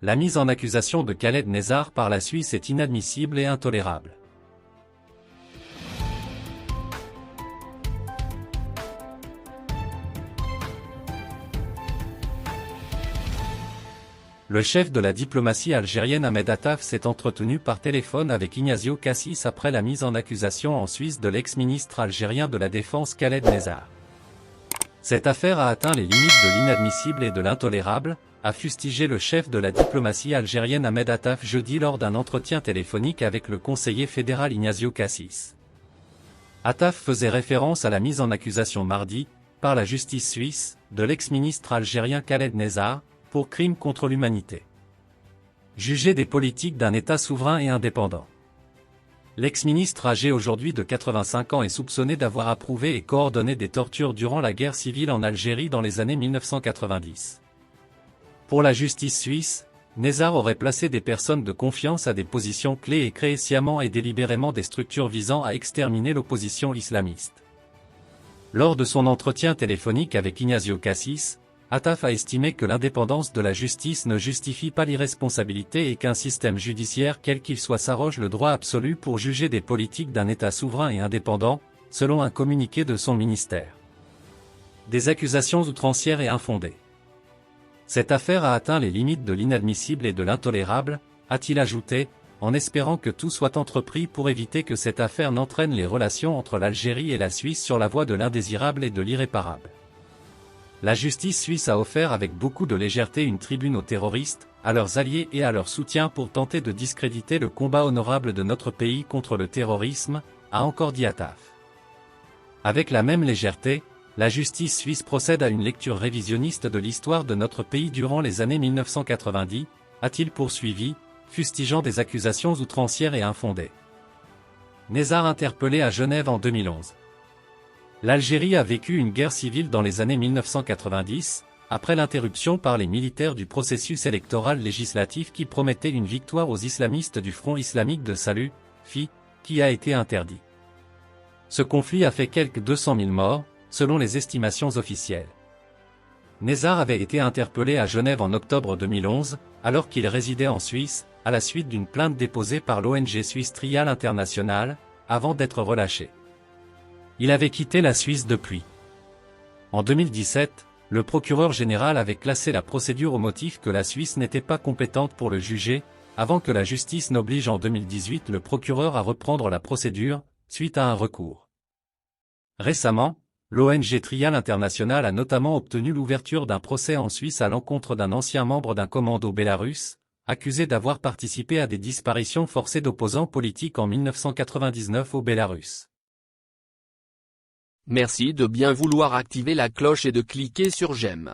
La mise en accusation de Khaled Nezzar par la Suisse est inadmissible et intolérable. Le chef de la diplomatie algérienne Ahmed Attaf s'est entretenu par téléphone avec Ignacio Cassis après la mise en accusation en Suisse de l'ex-ministre algérien de la Défense Khaled Nezzar. Cette affaire a atteint les limites de l'inadmissible et de l'intolérable, a fustigé le chef de la diplomatie algérienne Ahmed Attaf jeudi lors d'un entretien téléphonique avec le conseiller fédéral Ignacio Cassis. Attaf faisait référence à la mise en accusation mardi, par la justice suisse, de l'ex-ministre algérien Khaled Nezzar, pour crimes contre l'humanité. Jugé des politiques d'un État souverain et indépendant. L'ex-ministre âgé aujourd'hui de 85 ans est soupçonné d'avoir approuvé et coordonné des tortures durant la guerre civile en Algérie dans les années 1990. Pour la justice suisse, Nezzar aurait placé des personnes de confiance à des positions clés et créé sciemment et délibérément des structures visant à exterminer l'opposition islamiste. Lors de son entretien téléphonique avec Ignacio Cassis, Attaf a estimé que l'indépendance de la justice ne justifie pas l'irresponsabilité et qu'un système judiciaire quel qu'il soit s'arroge le droit absolu pour juger des politiques d'un État souverain et indépendant, selon un communiqué de son ministère. Des accusations outrancières et infondées. Cette affaire a atteint les limites de l'inadmissible et de l'intolérable, a-t-il ajouté, en espérant que tout soit entrepris pour éviter que cette affaire n'entraîne les relations entre l'Algérie et la Suisse sur la voie de l'indésirable et de l'irréparable. La justice suisse a offert avec beaucoup de légèreté une tribune aux terroristes, à leurs alliés et à leur soutien pour tenter de discréditer le combat honorable de notre pays contre le terrorisme, a encore dit Attaf. Avec la même légèreté, la justice suisse procède à une lecture révisionniste de l'histoire de notre pays durant les années 1990, a-t-il poursuivi, fustigeant des accusations outrancières et infondées. Nezzar interpellé à Genève en 2011. L'Algérie a vécu une guerre civile dans les années 1990, après l'interruption par les militaires du processus électoral législatif qui promettait une victoire aux islamistes du Front islamique de salut, FI, qui a été interdit. Ce conflit a fait quelques 200 000 morts, selon les estimations officielles. Nezzar avait été interpellé à Genève en octobre 2011, alors qu'il résidait en Suisse, à la suite d'une plainte déposée par l'ONG suisse Trial International, avant d'être relâché. Il avait quitté la Suisse depuis. En 2017, le procureur général avait classé la procédure au motif que la Suisse n'était pas compétente pour le juger, avant que la justice n'oblige en 2018 le procureur à reprendre la procédure, suite à un recours. Récemment, l'ONG Trial International a notamment obtenu l'ouverture d'un procès en Suisse à l'encontre d'un ancien membre d'un commando bélarusse, accusé d'avoir participé à des disparitions forcées d'opposants politiques en 1999 au Bélarus. Merci de bien vouloir activer la cloche et de cliquer sur j'aime.